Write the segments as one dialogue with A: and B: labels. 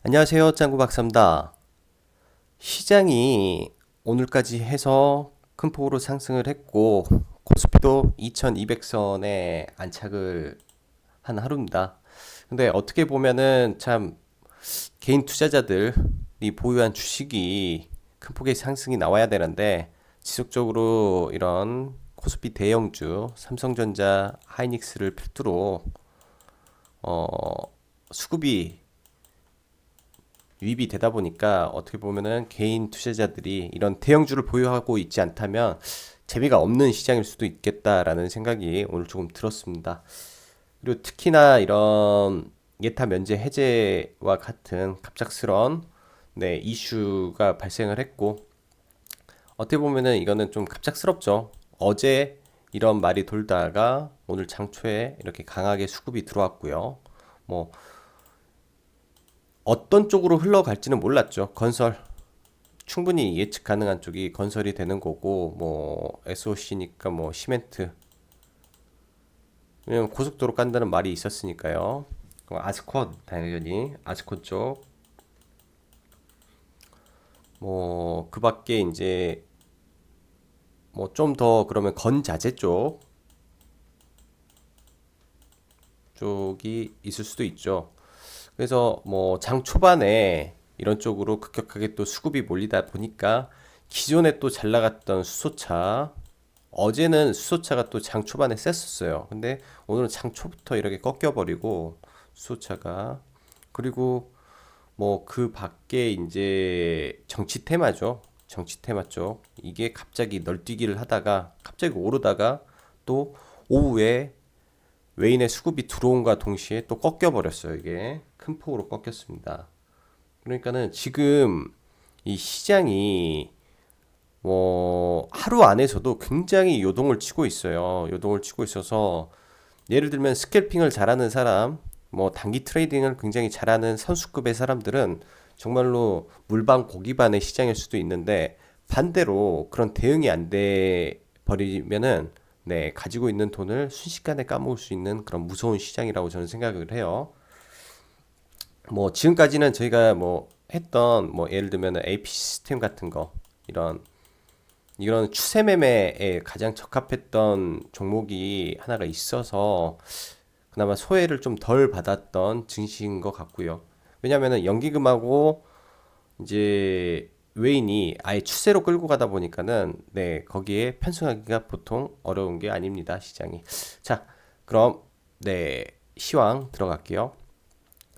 A: 안녕하세요. 짱구 박사입니다. 시장이 오늘까지 해서 큰 폭으로 상승을 했고, 코스피도 2200선에 안착을 한 하루입니다. 근데 어떻게 보면은 참 개인 투자자들이 보유한 주식이 큰 폭의 상승이 나와야 되는데, 지속적으로 이런 코스피 대형주, 삼성전자, 하이닉스를 필두로 수급이 유입이 되다 보니까 어떻게 보면은 개인 투자자들이 이런 대형주를 보유하고 있지 않다면 재미가 없는 시장일 수도 있겠다라는 생각이 오늘 조금 들었습니다. 그리고 특히나 이런 예타 면제 해제와 같은 갑작스런 이슈가 발생을 했고, 어떻게 보면은 이거는 좀 갑작스럽죠. 어제 이런 말이 돌다가 오늘 장초에 이렇게 강하게 수급이 들어왔고요. 뭐 어떤 쪽으로 흘러갈지는 몰랐죠. 건설 충분히 예측 가능한 쪽이 건설이 되는 거고, 뭐 SOC니까 뭐 시멘트, 왜냐면 고속도로 깐다는 말이 있었으니까요. 아스콘, 당연히 아스콘 쪽, 뭐 그 밖에 이제 뭐 좀 더 그러면 건자재 쪽이 있을 수도 있죠. 그래서 뭐 장 초반에 이런 쪽으로 급격하게 또 수급이 몰리다 보니까 기존에 또 잘 나갔던 수소차, 어제는 수소차가 또 장 초반에 셌었어요. 근데 오늘은 장 초부터 이렇게 꺾여버리고 수소차가, 그리고 뭐 그 밖에 이제 정치 테마죠. 정치 테마 쪽 이게 갑자기 널뛰기를 하다가 갑자기 오르다가 또 오후에 외인의 수급이 들어온과 동시에 또 꺾여버렸어요. 이게 큰 폭으로 꺾였습니다. 그러니까는 지금 이 시장이 뭐 하루 안에서도 굉장히 요동을 치고 있어요. 요동을 치고 있어서 예를 들면 스캘핑을 잘하는 사람, 뭐 단기 트레이딩을 굉장히 잘하는 선수급의 사람들은 정말로 물방 고기반의 시장일 수도 있는데, 반대로 그런 대응이 안 돼 버리면은 가지고 있는 돈을 순식간에 까먹을 수 있는 그런 무서운 시장이라고 저는 생각을 해요. 뭐 지금까지는 저희가 뭐 했던 뭐 예를 들면 AP 시스템 같은 거, 이런 이런 추세 매매에 가장 적합했던 종목이 하나가 있어서 그나마 소외를 좀 덜 받았던 증시인 것 같고요. 왜냐면은 연기금하고 이제 외인이 아예 추세로 끌고 가다 보니까는 거기에 편승하기가 보통 어려운 게 아닙니다, 시장이. 자, 그럼 시황 들어갈게요.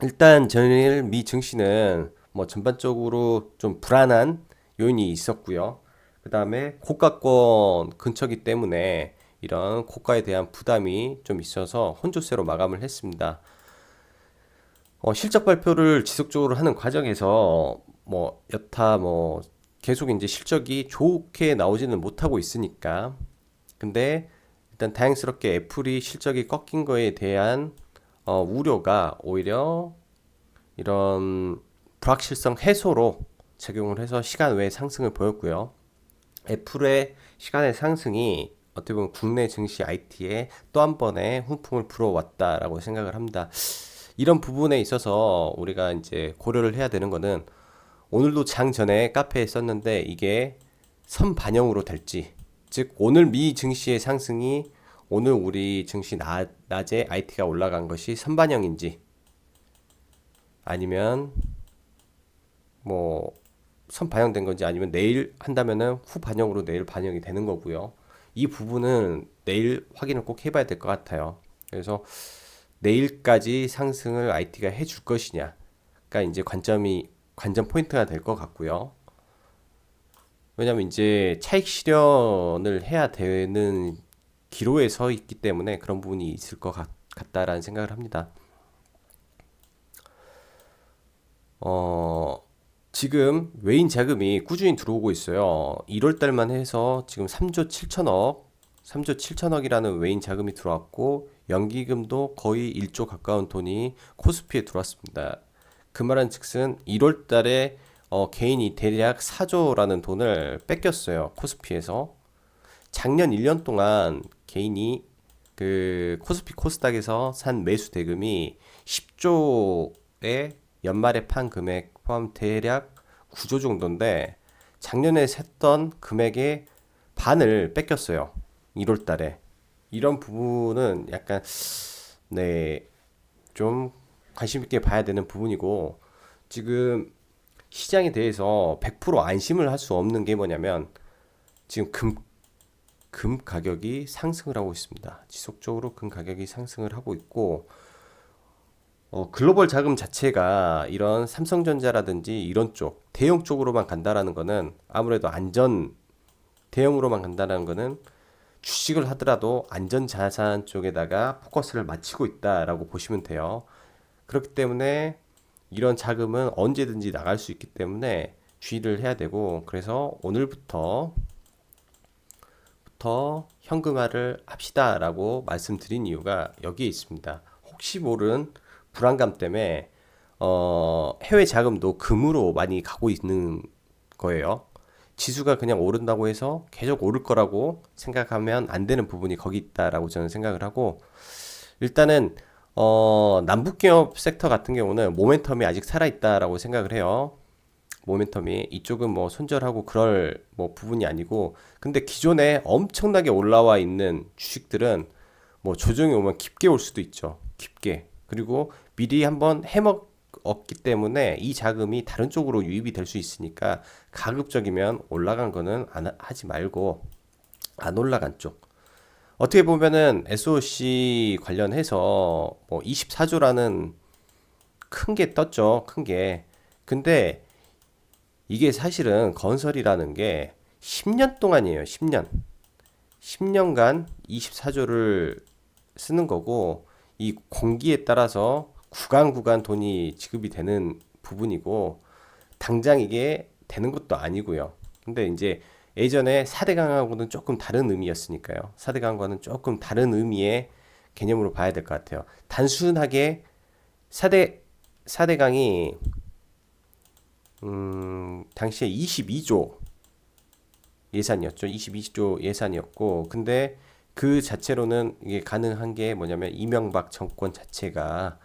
A: 일단 전일 미 증시는 뭐 전반적으로 좀 불안한 요인이 있었고요. 그 다음에 고가권 근처기 때문에 이런 고가에 대한 부담이 좀 있어서 혼조세로 마감을 했습니다. 실적 발표를 지속적으로 하는 과정에서 뭐 여타 뭐 계속 이제 실적이 좋게 나오지는 못하고 있으니까, 근데 일단 다행스럽게 애플이 실적이 꺾인 거에 대한 우려가 오히려 이런 불확실성 해소로 작용을 해서 시간 외에 상승을 보였고요. 애플의 시간의 상승이 어떻게 보면 국내 증시 IT에 또 한 번의 훈풍을 불어왔다라고 생각을 합니다. 이런 부분에 있어서 우리가 이제 고려를 해야 되는 거는, 오늘도 장 전에 카페에 썼는데 이게 선반영으로 될지, 즉 오늘 미 증시의 상승이 오늘 우리 증시 낮에 IT가 올라간 것이 선반영인지, 아니면 뭐 선반영된 건지, 아니면 내일 한다면은 후반영으로 내일 반영이 되는 거고요. 이 부분은 내일 확인을 꼭 해봐야 될 것 같아요. 그래서 내일까지 상승을 IT가 해줄 것이냐가 이제 관전 포인트가 될 것 같고요. 왜냐면 이제 차익 실현을 해야 되는 기로에 서 있기 때문에 그런 부분이 있을 것 같다라는 생각을 합니다. 어, 지금 외인 자금이 꾸준히 들어오고 있어요. 1월 달만 해서 지금 3조 7천억, 3조 7천억이라는 외인 자금이 들어왔고, 연기금도 거의 1조 가까운 돈이 코스피에 들어왔습니다. 그 말은 즉슨 1월 달에 개인이 대략 4조라는 돈을 뺏겼어요. 코스피에서. 작년 1년 동안 개인이 그 코스피 코스닥에서 산 매수 대금이 10조에 연말에 판 금액 포함 대략 9조 정도인데 작년에 샜던 금액의 반을 뺏겼어요. 1월 달에. 이런 부분은 약간 네, 좀 관심 있게 봐야 되는 부분이고 지금 시장에 대해서 100% 안심을 할 수 없는 게 뭐냐면 지금 금 가격이 상승을 하고 있습니다. 지속적으로 금 가격이 상승을 하고 있고 글로벌 자금 자체가 이런 삼성전자라든지 이런 쪽 대형 쪽으로만 간다라는 거는 아무래도 대형으로만 간다는 거는 주식을 하더라도 안전자산 쪽에다가 포커스를 맞추고 있다라고 보시면 돼요. 그렇기 때문에 이런 자금은 언제든지 나갈 수 있기 때문에 주의를 해야 되고 그래서 오늘부터 현금화를 합시다라고 말씀드린 이유가 여기에 있습니다. 혹시 모른 불안감 때문에 해외 자금도 금으로 많이 가고 있는 거예요. 지수가 그냥 오른다고 해서 계속 오를 거라고 생각하면 안 되는 부분이 거기 있다라고 저는 생각을 하고 일단은 남북기업 섹터 같은 경우는 모멘텀이 아직 살아있다라고 생각을 해요. 모멘텀이 이쪽은 뭐 손절하고 그럴 뭐 부분이 아니고 근데 기존에 엄청나게 올라와 있는 주식들은 뭐 조정이 오면 깊게 올 수도 있죠. 깊게. 그리고 미리 한번 해먹었기 때문에 이 자금이 다른 쪽으로 유입이 될 수 있으니까 가급적이면 올라간 거는 하지 말고 안 올라간 쪽. 어떻게 보면은 SOC 관련해서 뭐 24조라는 큰 게 떴죠. 큰 게. 근데 이게 사실은 건설이라는 게 10년 동안이에요. 10년. 10년간 24조를 쓰는 거고 이 공기에 따라서 구간 돈이 지급이 되는 부분이고 당장 이게 되는 것도 아니고요. 근데 이제 예전에 4대강하고는 조금 다른 의미였으니까요. 4대강과는 조금 다른 의미의 개념으로 봐야 될 것 같아요. 단순하게 4대강이 당시에 22조 예산이었죠. 22조 예산이었고, 근데 그 자체로는 이게 가능한 게 뭐냐면 이명박 정권 자체가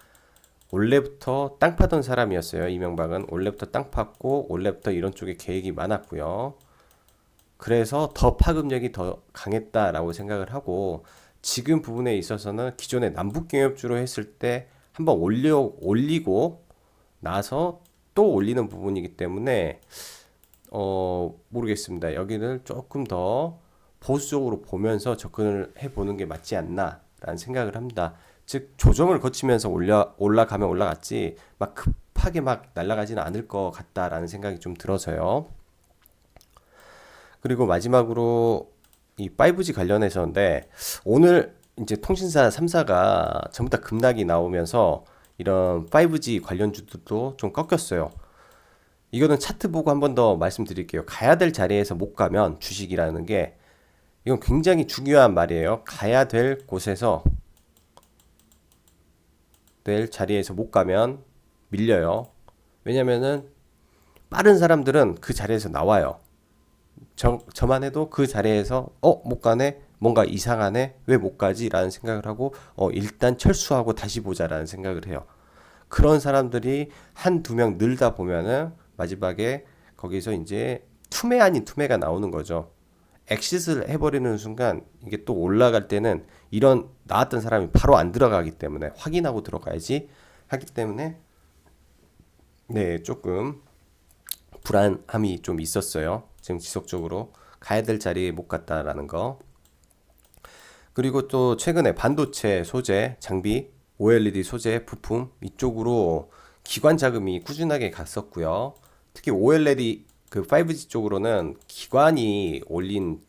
A: 원래부터 땅 파던 사람이었어요. 이명박은 원래부터 땅 팠고 원래부터 이런 쪽에 계획이 많았고요. 그래서 더 파급력이 더 강했다라고 생각을 하고 지금 부분에 있어서는 기존의 남북경협주로 했을 때 한번 올리고 나서 또 올리는 부분이기 때문에 모르겠습니다. 여기는 조금 더 보수적으로 보면서 접근을 해보는 게 맞지 않나라는 생각을 합니다. 즉 조정을 거치면서 올라가면 올라갔지 막 급하게 막 날아가지는 않을 것 같다라는 생각이 좀 들어서요. 그리고 마지막으로 이 5G 관련해서인데 오늘 이제 통신사 3사가 전부 다 급락이 나오면서 이런 5G 관련주들도 좀 꺾였어요. 이거는 차트 보고 한 번 더 말씀드릴게요. 가야 될 자리에서 못 가면 주식이라는 게 이건 굉장히 중요한 말이에요. 가야 될 곳에서 될 자리에서 못 가면 밀려요. 왜냐면은 빠른 사람들은 그 자리에서 나와요. 저만 해도 그 자리에서 못 가네? 뭔가 이상하네? 왜 못 가지? 라는 생각을 하고 일단 철수하고 다시 보자라는 생각을 해요. 그런 사람들이 한두 명 늘다 보면은 마지막에 거기서 이제 투매 아닌 투매가 나오는 거죠. 엑싯을 해버리는 순간 이게 또 올라갈 때는 이런 나왔던 사람이 바로 안 들어가기 때문에 확인하고 들어가야지 하기 때문에 네 조금 불안함이 좀 있었어요. 지금 지속적으로 가야 될 자리에 못 갔다라는 거. 그리고 또 최근에 반도체 소재, 장비, OLED 소재, 부품 이쪽으로 기관 자금이 꾸준하게 갔었고요. 특히 OLED 그 5G 쪽으로는 기관이 올린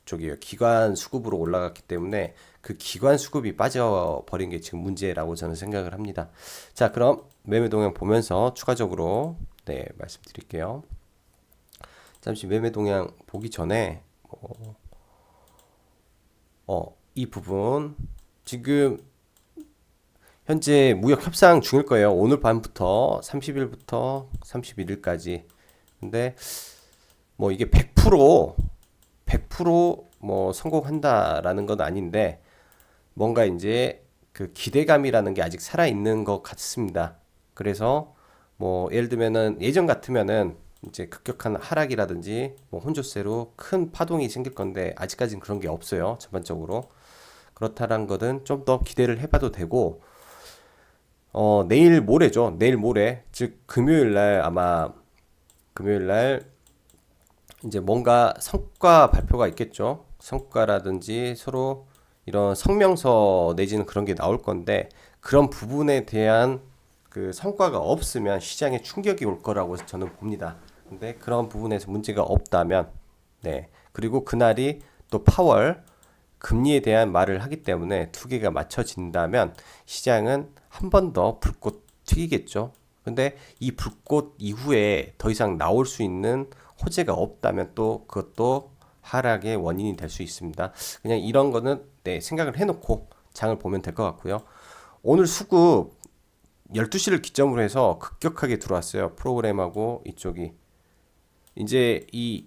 A: 쪽이에요. 기관 수급으로 올라갔기 때문에 그 기관 수급이 빠져버린 게 지금 문제라고 저는 생각을 합니다. 자, 그럼 매매 동향 보면서 추가적으로 네, 말씀드릴게요. 잠시 매매 동향 보기 전에 이 부분 지금 현재 무역 협상 중일 거예요. 오늘 밤부터 30일부터 31일까지. 근데 뭐 이게 100%뭐 성공한다라는 건 아닌데 뭔가 이제 그 기대감이라는 게 아직 살아 있는 것 같습니다. 그래서 뭐 예를 들면은 예전 같으면은 이제 급격한 하락이라든지 뭐 혼조세로 큰 파동이 생길 건데 아직까지는 그런 게 없어요. 전반적으로. 그렇다는 것은 좀 더 기대를 해봐도 되고 내일 모레죠. 내일 모레 즉 금요일 날 아마 금요일 날 이제 뭔가 성과 발표가 있겠죠. 성과라든지 서로 이런 성명서 내지는 그런 게 나올 건데 그런 부분에 대한 그 성과가 없으면 시장에 충격이 올 거라고 저는 봅니다. 근데 그런 부분에서 문제가 없다면 네. 그리고 그날이 또 파월 금리에 대한 말을 하기 때문에 두 개가 맞춰진다면 시장은 한 번 더 불꽃 튀기겠죠. 근데 이 불꽃 이후에 더 이상 나올 수 있는 호재가 없다면 또 그것도 하락의 원인이 될 수 있습니다. 그냥 이런 거는 네, 생각을 해놓고 장을 보면 될 것 같고요. 오늘 수급 12시를 기점으로 해서 급격하게 들어왔어요. 프로그램하고 이쪽이. 이제 이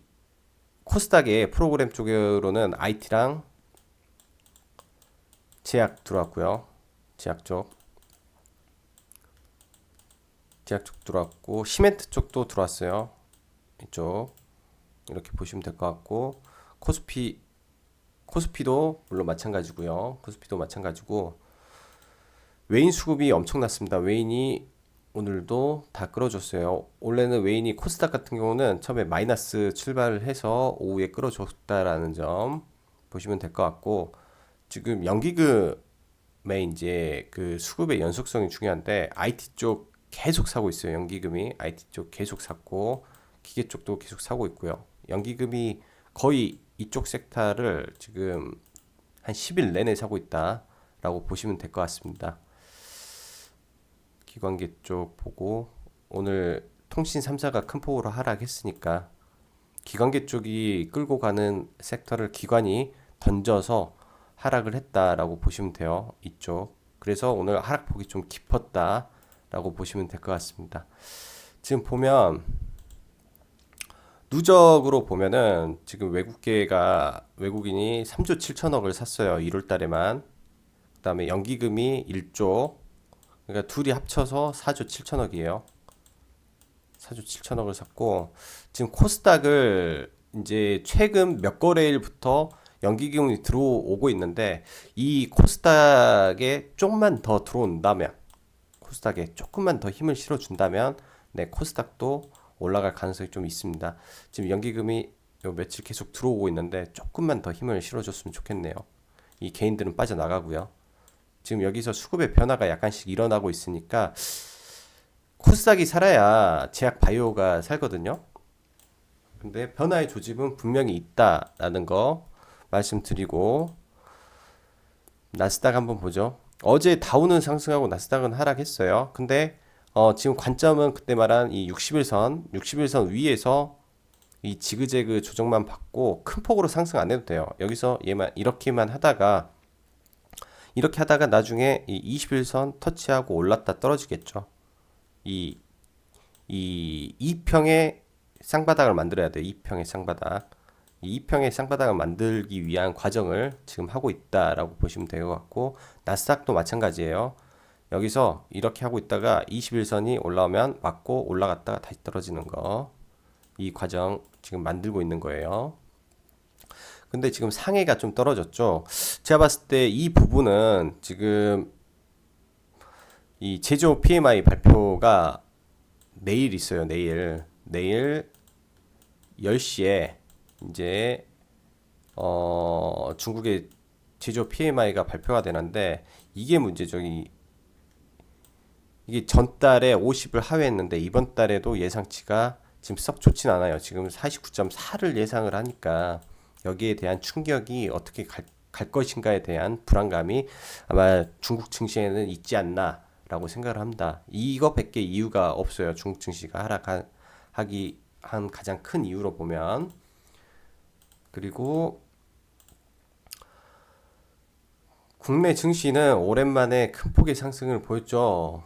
A: 코스닥의 프로그램 쪽으로는 IT랑 제약 들어왔고요. 제약 쪽. 제약 쪽 들어왔고 시멘트 쪽도 들어왔어요. 이쪽. 이렇게 보시면 될 것 같고 코스피도 물론 마찬가지고요. 코스피도 마찬가지고 외인 수급이 엄청났습니다. 외인이 오늘도 다 끌어줬어요. 원래는 외인이 코스닥 같은 경우는 처음에 마이너스 출발을 해서 오후에 끌어줬다라는 점 보시면 될 것 같고 지금 연기금의 이제 그 수급의 연속성이 중요한데 IT 쪽 계속 사고 있어요. 연기금이 IT 쪽 계속 샀고 기계 쪽도 계속 사고 있고요. 연기금이 거의 이쪽 섹터를 지금 한 10일 내내 사고 있다라고 보시면 될 것 같습니다. 기관계 쪽 보고 오늘 통신 3사가 큰 폭으로 하락했으니까 기관계 쪽이 끌고 가는 섹터를 기관이 던져서 하락을 했다라고 보시면 돼요. 이쪽. 그래서 오늘 하락폭이 좀 깊었다라고 보시면 될 것 같습니다. 지금 보면 누적으로 보면은 지금 외국인이 3조 7천억을 샀어요. 1월 달에만. 그다음에 연기금이 1조. 그러니까 둘이 합쳐서 4조 7천억이에요. 4조 7천억을 샀고 지금 코스닥을 이제 최근 몇 거래일부터 연기금이 들어오고 있는데 이 코스닥에 조금만 더 들어온다면 코스닥에 조금만 더 힘을 실어준다면 네 코스닥도 올라갈 가능성이 좀 있습니다. 지금 연기금이 요 며칠 계속 들어오고 있는데 조금만 더 힘을 실어줬으면 좋겠네요. 이 개인들은 빠져나가고요. 지금 여기서 수급의 변화가 약간씩 일어나고 있으니까 코스닥이 살아야 제약 바이오가 살거든요. 근데 변화의 조짐은 분명히 있다라는 거 말씀드리고 나스닥 한번 보죠. 어제 다우는 상승하고 나스닥은 하락했어요. 근데 지금 관점은 그때 말한 이 60일선 위에서 이 지그재그 조정만 받고 큰 폭으로 상승 안 해도 돼요. 여기서 얘만 이렇게만 하다가 이렇게 하다가 나중에 이 21선 터치하고 올랐다 떨어지겠죠. 이 2평의 쌍바닥을 만들어야 돼요. 2평의 쌍바닥. 이 2평의 쌍바닥을 만들기 위한 과정을 지금 하고 있다라고 보시면 될 것 같고 나스닥도 마찬가지예요. 여기서 이렇게 하고 있다가 21선이 올라오면 맞고 올라갔다가 다시 떨어지는 거. 이 과정 지금 만들고 있는 거예요. 근데 지금 상해가 좀 떨어졌죠. 제가 봤을 때 이 부분은 지금 이 제조 PMI 발표가 내일 있어요. 내일 10시에 이제 중국의 제조 PMI가 발표가 되는데 이게 문제죠. 이게 전달에 50을 하회했는데 이번 달에도 예상치가 지금 썩 좋진 않아요. 지금 49.4를 예상을 하니까 여기에 대한 충격이 어떻게 갈 것인가에 대한 불안감이 아마 중국 증시에는 있지 않나라고 생각을 합니다. 이거밖에 이유가 없어요. 중국 증시가 하락하기 한 가장 큰 이유로 보면 그리고 국내 증시는 오랜만에 큰 폭의 상승을 보였죠.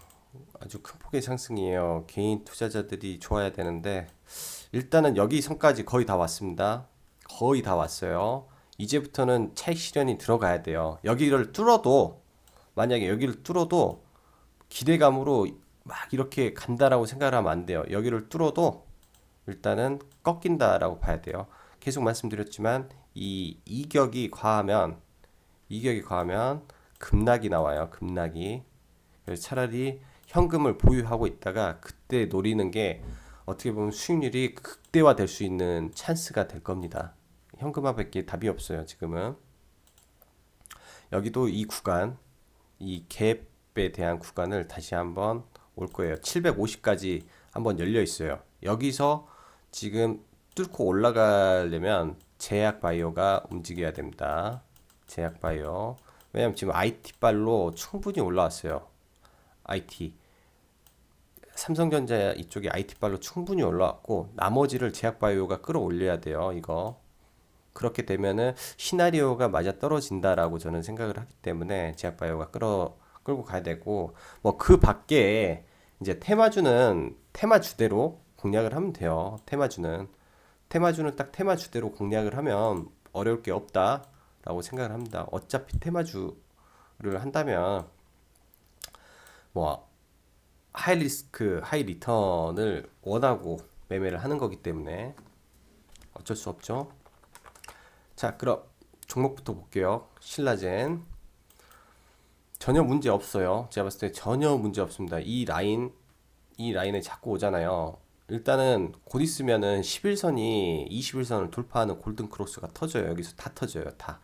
A: 아주 큰 폭의 상승이에요. 개인 투자자들이 좋아야 되는데 일단은 여기 선까지 거의 다 왔습니다. 거의 다 왔어요. 이제부터는 차익 실현이 들어가야 돼요. 여기를 뚫어도 만약에 여기를 뚫어도 기대감으로 막 이렇게 간다라고 생각을 하면 안 돼요. 여기를 뚫어도 일단은 꺾인다라고 봐야 돼요. 계속 말씀드렸지만 이 이격이 과하면 급락이 나와요. 급락이. 그래서 차라리 현금을 보유하고 있다가 그때 노리는 게 어떻게 보면 수익률이 극대화될 수 있는 찬스가 될 겁니다. 현금화밖에 답이 없어요. 지금은 여기도 이 구간, 이 갭에 대한 구간을 다시 한번 올 거예요. 750까지 한번 열려 있어요. 여기서 지금 뚫고 올라가려면 제약 바이오가 움직여야 됩니다. 제약 바이오. 왜냐면 지금 IT 발로 충분히 올라왔어요. IT. 삼성전자 이쪽에 IT 발로 충분히 올라왔고 나머지를 제약 바이오가 끌어올려야 돼요. 이거. 그렇게 되면은 시나리오가 맞아 떨어진다라고 저는 생각을 하기 때문에 제약 바이오가 끌고 가야 되고 뭐 그 밖에 이제 테마주는 테마주대로 공략을 하면 돼요. 테마주는 딱 테마주대로 공략을 하면 어려울 게 없다라고 생각을 합니다. 어차피 테마주를 한다면 뭐 하이 리스크, 하이 리턴을 원하고 매매를 하는 거기 때문에 어쩔 수 없죠. 자, 그럼 종목부터 볼게요. 신라젠. 전혀 문제 없어요. 제가 봤을 때 전혀 문제 없습니다. 이 라인에 자꾸 오잖아요. 일단은 곧 있으면은 11선이 21선을 돌파하는 골든 크로스가 터져요. 여기서 다 터져요. 다.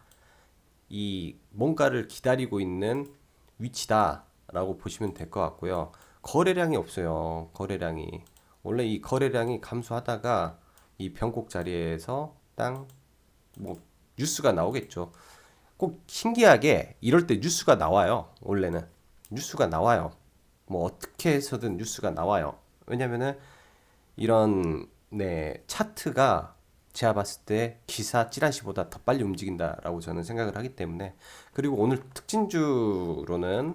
A: 이 뭔가를 기다리고 있는 위치다라고 보시면 될 것 같고요. 거래량이 없어요. 거래량이. 원래 이 거래량이 감소하다가 이 변곡 자리에서 땅 뭐 뉴스가 나오겠죠. 꼭 신기하게 이럴 때 뉴스가 나와요. 원래는 뉴스가 나와요. 뭐 어떻게 해서든 뉴스가 나와요. 왜냐면은 이런 네 차트가 제가 봤을 때 기사 찌라시보다 더 빨리 움직인다라고 저는 생각을 하기 때문에 그리고 오늘 특징주로는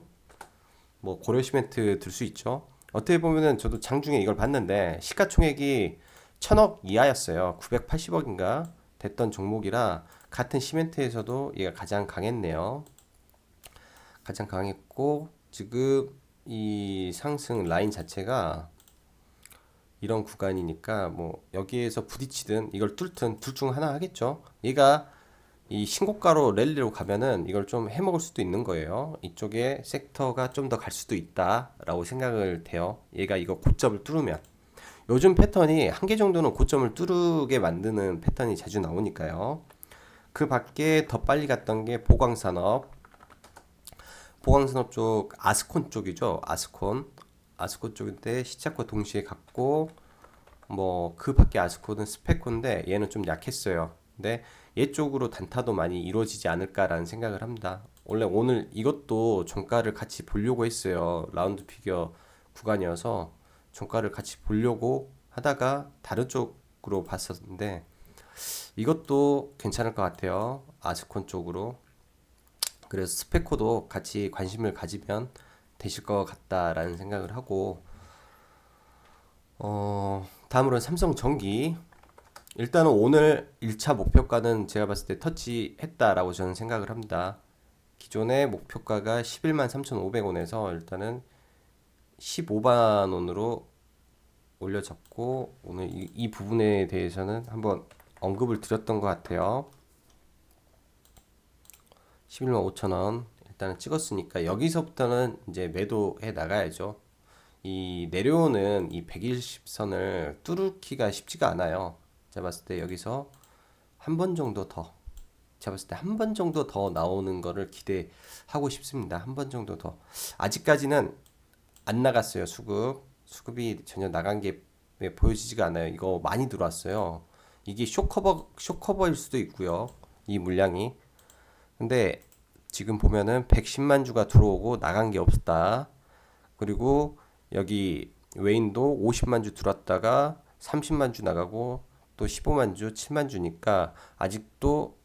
A: 뭐 고려 시멘트 들 수 있죠. 어떻게 보면은 저도 장중에 이걸 봤는데 시가총액이 1000억 이하였어요. 980억인가 됐던 종목이라 같은 시멘트에서도 얘가 가장 강했네요. 가장 강했고 지금 이 상승 라인 자체가 이런 구간이니까 뭐 여기에서 부딪히든 이걸 뚫든 둘 중 하나 하겠죠. 얘가 이 신고가로 랠리로 가면은 이걸 좀 해먹을 수도 있는 거예요. 이쪽에 섹터가 좀 더 갈 수도 있다라고 생각을 돼요. 얘가 이거 고점을 뚫으면 요즘 패턴이 한 개 정도는 고점을 뚫게 만드는 패턴이 자주 나오니까요. 그 밖에 더 빨리 갔던 게 보강산업 쪽 아스콘 쪽이죠. 아스콘 쪽인데 시작과 동시에 갔고 뭐 그 밖에 아스콘은 스페코인데 얘는 좀 약했어요. 근데 얘 쪽으로 단타도 많이 이루어지지 않을까라는 생각을 합니다. 원래 오늘 이것도 종가를 같이 보려고 했어요. 라운드 피겨 구간이어서 종가를 같이 보려고 하다가 다른 쪽으로 봤었는데 이것도 괜찮을 것 같아요. 아스콘 쪽으로. 그래서 스페코도 같이 관심을 가지면 되실 것 같다라는 생각을 하고 다음으로는 삼성전기. 일단은 오늘 1차 목표가는 제가 봤을 때 터치했다라고 저는 생각을 합니다. 기존의 목표가가 11만 3,500원에서 일단은 15만 원으로 올려졌고 오늘 이 부분에 대해서는 한번 언급을 드렸던 것 같아요. 11만 5천원 일단은 찍었으니까 여기서부터는 이제 매도해 나가야죠. 이 내려오는 이 120선을 뚫기가 쉽지가 않아요. 제가 봤을 때 여기서 한 번 정도 더 제가 봤을 때 한 번 정도 더 나오는 거를 기대하고 싶습니다. 한 번 정도 더. 아직까지는 안 나갔어요. 수급이 전혀 나간 게 보여지지가 않아요. 이거 많이 들어왔어요. 이게 쇼커버일 수도 있고요. 이 물량이. 근데 지금 보면은 110만 주가 들어오고 나간 게 없다. 그리고 여기 외인도 50만 주 들어왔다가 30만 주 나가고 또 15만 주, 7만 주니까 아직도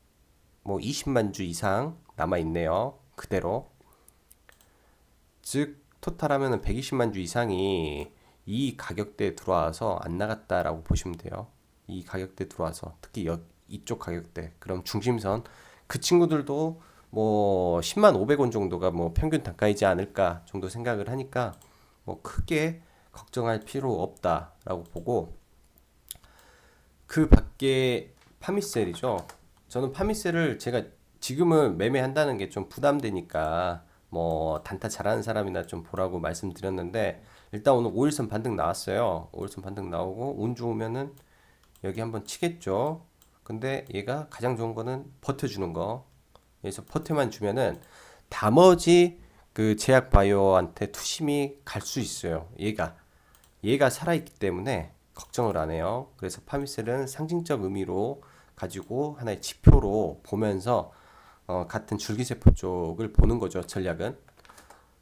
A: 뭐 20만 주 이상 남아 있네요. 그대로. 즉 토탈하면은 120만 주 이상이 이 가격대에 들어와서 안 나갔다라고 보시면 돼요. 이 가격대 들어와서 특히 이쪽 가격대. 그럼 중심선 그 친구들도 뭐 10만 500원 정도가 뭐 평균 단가이지 않을까 정도 생각을 하니까 뭐 크게 걱정할 필요 없다라고 보고, 그 밖에 파미셀이죠. 저는 파미셀을 제가 지금은 매매한다는 게 좀 부담되니까 뭐 단타 잘하는 사람이나 좀 보라고 말씀드렸는데, 일단 오늘 5일선 반등 나왔어요. 5일선 반등 나오고 운 좋으면은 여기 한번 치겠죠. 근데 얘가 가장 좋은 거는 버텨주는 거. 여기서 버텨만 주면은 나머지 그 제약 바이오한테 투심이 갈 수 있어요. 얘가 살아있기 때문에 걱정을 안 해요. 그래서 파미셀은 상징적 의미로 가지고 하나의 지표로 보면서 같은 줄기세포 쪽을 보는 거죠. 전략은.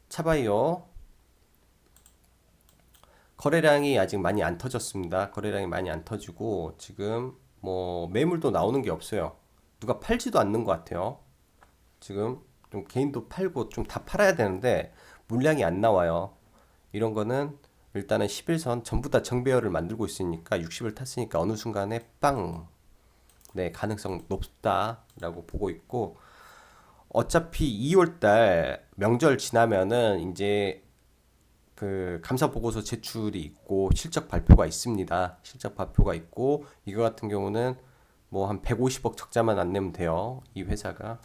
A: 차바이오 거래량이 아직 많이 안 터졌습니다. 거래량이 많이 안 터지고 지금 뭐 매물도 나오는 게 없어요. 누가 팔지도 않는 것 같아요. 지금 좀 개인도 팔고 좀 다 팔아야 되는데 물량이 안 나와요. 이런 거는 일단은 11선 전부 다 정배열을 만들고 있으니까 60을 탔으니까 어느 순간에 빵, 네, 가능성 높다라고 보고 있고, 어차피 2월달 명절 지나면은 이제 그 감사 보고서 제출이 있고 실적 발표가 있습니다. 실적 발표가 있고 이거 같은 경우는 뭐 한 150억 적자만 안 내면 돼요. 이 회사가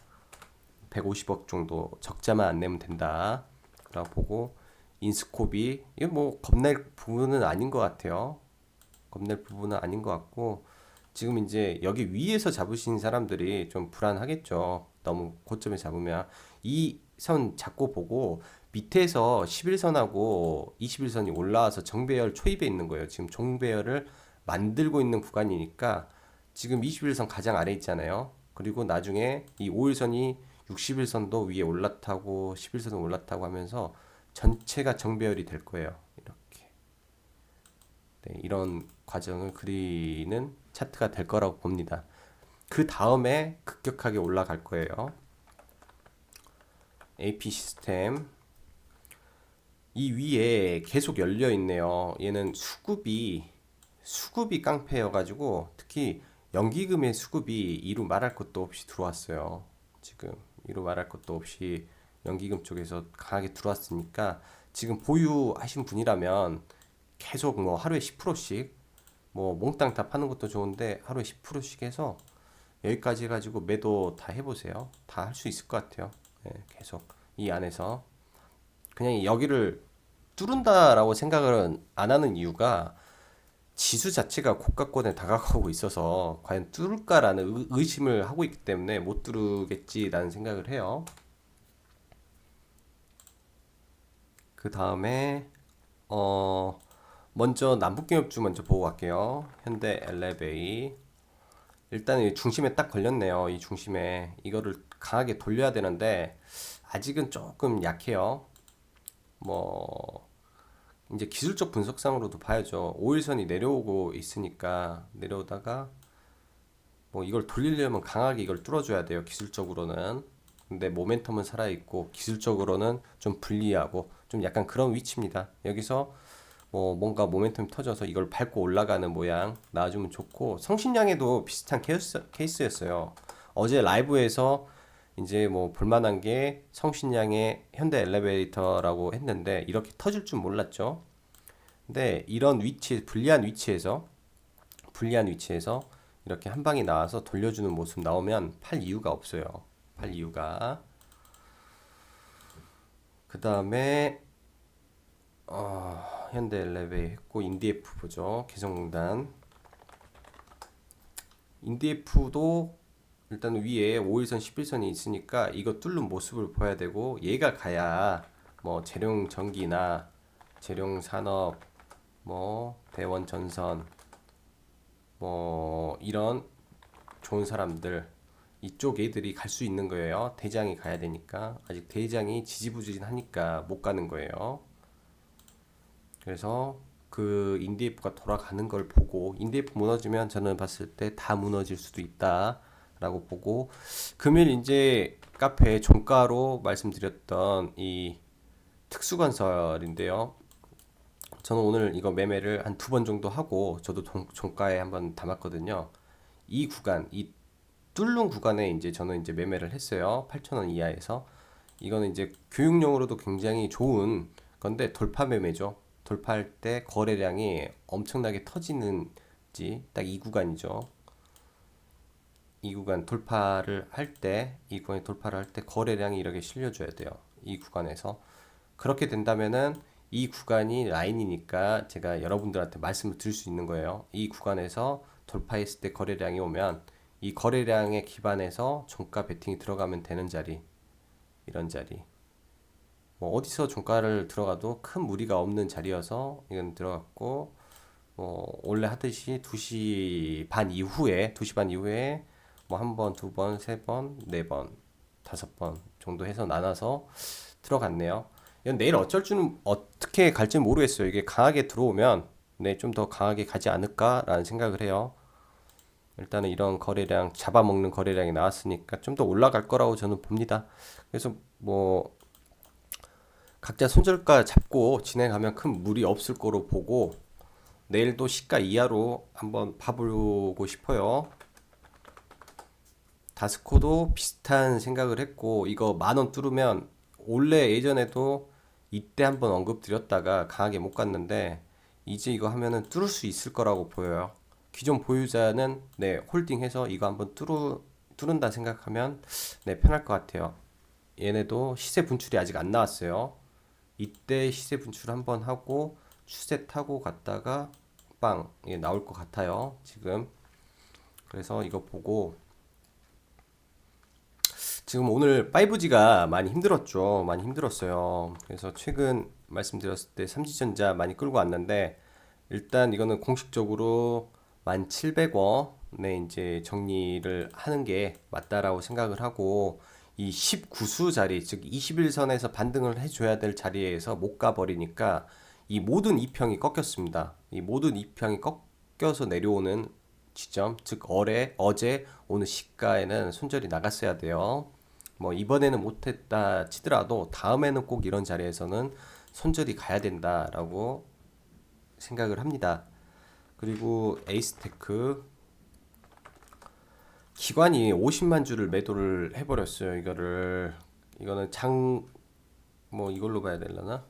A: 150억 정도 적자만 안 내면 된다. 라고 보고, 인스코비 이거 뭐 겁낼 부분은 아닌 것 같아요. 겁낼 부분은 아닌 것 같고, 지금 이제 여기 위에서 잡으신 사람들이 좀 불안하겠죠. 너무 고점에 잡으면 이 선 잡고 보고 밑에서 11선하고 21선이 올라와서 정배열 초입에 있는 거예요. 지금 정배열을 만들고 있는 구간이니까 지금 21선 가장 아래 있잖아요. 그리고 나중에 이 5일선이 61선도 위에 올라타고 11선도 올라타고 하면서 전체가 정배열이 될 거예요. 이렇게. 네, 이런 과정을 그리는 차트가 될 거라고 봅니다. 그 다음에 급격하게 올라갈 거예요. AP 시스템 이 위에 계속 열려 있네요. 얘는 수급이 깡패여 가지고 특히 연기금의 수급이 이루 말할 것도 없이 들어왔어요. 지금 이루 말할 것도 없이 연기금 쪽에서 강하게 들어왔으니까 지금 보유하신 분이라면 계속 뭐 하루에 10%씩 뭐 몽땅 다 파는 것도 좋은데 하루에 10%씩 해서 여기까지 해가지고 매도 다 해보세요. 다 할 수 있을 것 같아요. 예, 계속 이 안에서 그냥 여기를 뚫은다라고 생각을 안 하는 이유가 지수 자체가 고가권에 다가가고 있어서 과연 뚫을까라는 의심을 하고 있기 때문에 못 뚫겠지라는 생각을 해요. 그 다음에 먼저 남북기업주 먼저 보고 갈게요. 현대 엘레베이. 일단은 중심에 딱 걸렸네요. 이 중심에 이거를 강하게 돌려야 되는데 아직은 조금 약해요. 뭐 이제 기술적 분석상으로도 봐야죠. 5일선이 내려오고 있으니까 내려오다가 뭐 이걸 돌리려면 강하게 이걸 뚫어줘야 돼요. 기술적으로는. 근데 모멘텀은 살아있고 기술적으로는 좀 불리하고 좀 약간 그런 위치입니다. 여기서 뭐 뭔가 모멘텀이 터져서 이걸 밟고 올라가는 모양 나와주면 좋고, 성신량에도 비슷한 케이스였어요. 어제 라이브에서 이제 뭐 볼만한 게 성신량의 현대 엘리베이터라고 했는데 이렇게 터질 줄 몰랐죠. 근데 이런 위치, 불리한 위치에서 이렇게 한 방이 나와서 돌려주는 모습 나오면 팔 이유가 없어요. 팔 이유가. 그 다음에 현대 엘리베이 했고 인디에프 보죠. 개성공단. 인디에프도 일단 위에 5일선 11선이 있으니까 이거 뚫는 모습을 보여야 되고, 얘가 가야 뭐 재룡 전기나 재룡 산업, 뭐 대원 전선, 뭐 이런 좋은 사람들, 이쪽 애들이 갈 수 있는 거예요. 대장이 가야 되니까. 아직 대장이 지지부진하니까 못 가는 거예요. 그래서 그 인디에프가 돌아가는 걸 보고, 인디에프 무너지면 저는 봤을 때 다 무너질 수도 있다 라고 보고, 금일 이제 카페 종가로 말씀드렸던 이 특수건설인데요. 저는 오늘 이거 매매를 한 두 번 정도 하고 저도 종가에 한번 담았거든요. 이 구간, 이 뚫는 구간에 이제 저는 이제 매매를 했어요. 8,000원 이하에서. 이거는 이제 교육용으로도 굉장히 좋은 건데 돌파 매매죠. 돌파할 때 거래량이 엄청나게 터지는지 딱 이 구간이죠. 이 구간 돌파를 할 때, 이 구간에 돌파를 할 때 거래량이 이렇게 실려줘야 돼요. 이 구간에서. 그렇게 된다면은 이 구간이 라인이니까 제가 여러분들한테 말씀을 드릴 수 있는 거예요. 이 구간에서 돌파했을 때 거래량이 오면 이 거래량에 기반해서 종가 베팅이 들어가면 되는 자리, 이런 자리. 뭐 어디서 종가를 들어가도 큰 무리가 없는 자리여서 이건 들어갔고, 원래 하듯이 2시 반 이후에, 2시 반 이후에 뭐 한 번, 두 번, 세 번, 네 번, 다섯 번 정도 해서 나눠서 들어갔네요. 이건 내일 어쩔 줄은 어떻게 갈지 모르겠어요. 이게 강하게 들어오면 네, 좀 더 강하게 가지 않을까라는 생각을 해요. 일단은 이런 거래량, 잡아먹는 거래량이 나왔으니까 좀 더 올라갈 거라고 저는 봅니다. 그래서 뭐 각자 손절가 잡고 진행하면 큰 무리 없을 거로 보고 내일도 시가 이하로 한번 봐보고 싶어요. 다스코도 비슷한 생각을 했고 이거 10,000원 뚫으면 원래 예전에도 이때 한번 언급드렸다가 강하게 못 갔는데 이제 이거 하면은 뚫을 수 있을 거라고 보여요. 기존 보유자는 네, 홀딩해서 이거 한번 뚫는다 생각하면 네, 편할 것 같아요. 얘네도 시세 분출이 아직 안 나왔어요. 이때 시세 분출 한번 하고 추세 타고 갔다가 빵 예, 나올 것 같아요. 지금 그래서 이거 보고 지금 오늘 5G가 많이 힘들었죠. 많이 힘들었어요. 그래서 최근 말씀드렸을 때 삼지전자 많이 끌고 왔는데 일단 이거는 공식적으로 1,700원에 이제 정리를 하는 게 맞다라고 생각을 하고 이 19수 자리, 즉 21선에서 반등을 해줘야 될 자리에서 못 가버리니까 이 모든 이평이 꺾였습니다. 이 모든 이평이 꺾여서 내려오는 지점, 즉 어제 오늘 시가에는 손절이 나갔어야 돼요. 뭐 이번에는 못했다 치더라도 다음에는 꼭 이런 자리에서는 손절이 가야 된다라고 생각을 합니다. 그리고 에이스테크 기관이 50만 주를 매도를 해버렸어요. 이거는 뭐 이걸로 봐야 되려나?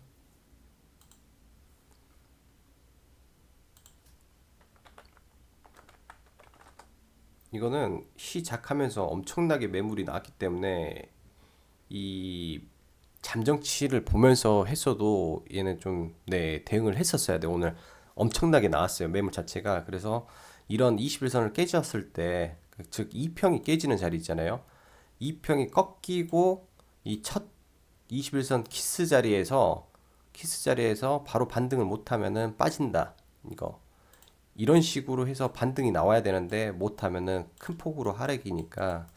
A: 이거는 시작하면서 엄청나게 매물이 나왔기 때문에 이 잠정치를 보면서 했어도 얘는 좀 네, 대응을 했었어야 돼. 오늘 엄청나게 나왔어요. 매물 자체가. 그래서 이런 21선을 깨졌을 때, 즉 2평이 깨지는 자리 있잖아요. 2평이 꺾이고 이 첫 21선 키스 자리에서 바로 반등을 못하면은 빠진다. 이거. 이런 식으로 해서 반등이 나와야 되는데 못하면은 큰 폭으로 하락이니까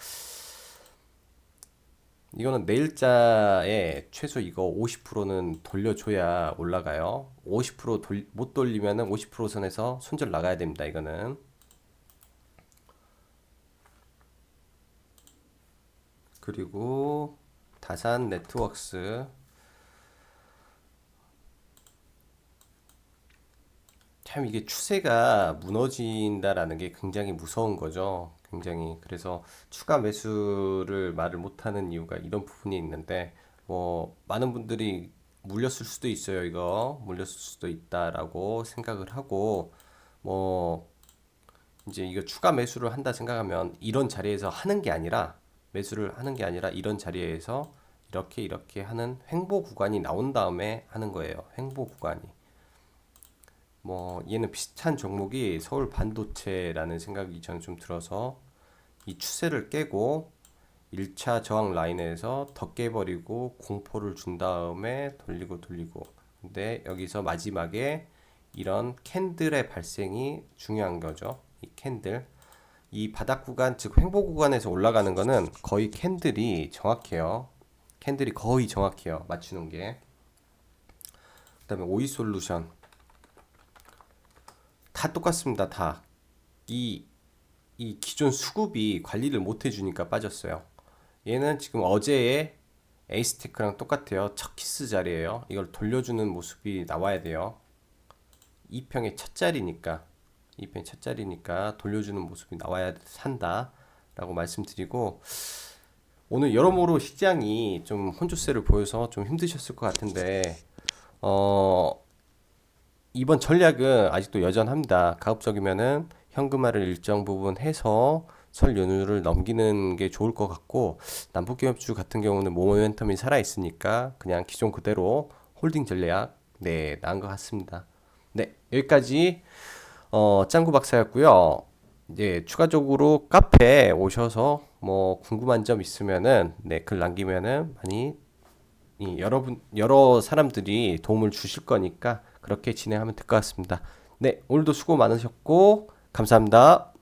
A: 이거는 내일자에 최소 이거 50%는 돌려줘야 올라가요. 50%못 돌리면은 50% 선에서 손절 나가야 됩니다. 이거는. 그리고 다산 네트워크스 참 이게 추세가 무너진다라는 게 굉장히 무서운 거죠. 굉장히 그래서 추가 매수를 말을 못하는 이유가 이런 부분이 있는데 뭐 많은 분들이 물렸을 수도 있어요. 이거 물렸을 수도 있다라고 생각을 하고 뭐 이제 이거 추가 매수를 한다 생각하면 이런 자리에서 하는 게 아니라 매수를 하는 게 아니라 이런 자리에서 이렇게 하는 횡보 구간이 나온 다음에 하는 거예요. 횡보 구간이. 뭐 얘는 비슷한 종목이 서울 반도체라는 생각이 저는 좀 들어서 이 추세를 깨고 1차 저항 라인에서 더 깨버리고 공포를 준 다음에 돌리고 근데 여기서 마지막에 이런 캔들의 발생이 중요한 거죠. 이 캔들 이 바닥 구간 즉 횡보 구간에서 올라가는 거는 거의 캔들이 정확해요. 캔들이 거의 정확해요. 맞추는 게. 그다음에 오이솔루션 다 똑같습니다. 다. 이 기존 수급이 관리를 못 해주니까 빠졌어요. 얘는 지금 어제의 에이스테크랑 똑같아요. 첫 키스 자리에요. 이걸 돌려주는 모습이 나와야 돼요. 2평의 첫 자리니까 2평의 첫 자리니까 돌려주는 모습이 나와야 산다 라고 말씀드리고 오늘 여러모로 시장이 좀 혼조세를 보여서 좀 힘드셨을 것 같은데 어, 이번 전략은 아직도 여전합니다. 가급적이면은 현금화를 일정 부분 해서 설 연휴를 넘기는 게 좋을 것 같고, 남북기업주 같은 경우는 모멘텀이 살아 있으니까 그냥 기존 그대로 홀딩 전략, 네, 나은 것 같습니다. 네, 여기까지 짱구 박사였고요. 이제 추가적으로 카페에 오셔서 뭐 궁금한 점 있으면은 네, 글 남기면은 많이 여러 사람들이 도움을 주실 거니까 그렇게 진행하면 될 것 같습니다. 네, 오늘도 수고 많으셨고 감사합니다.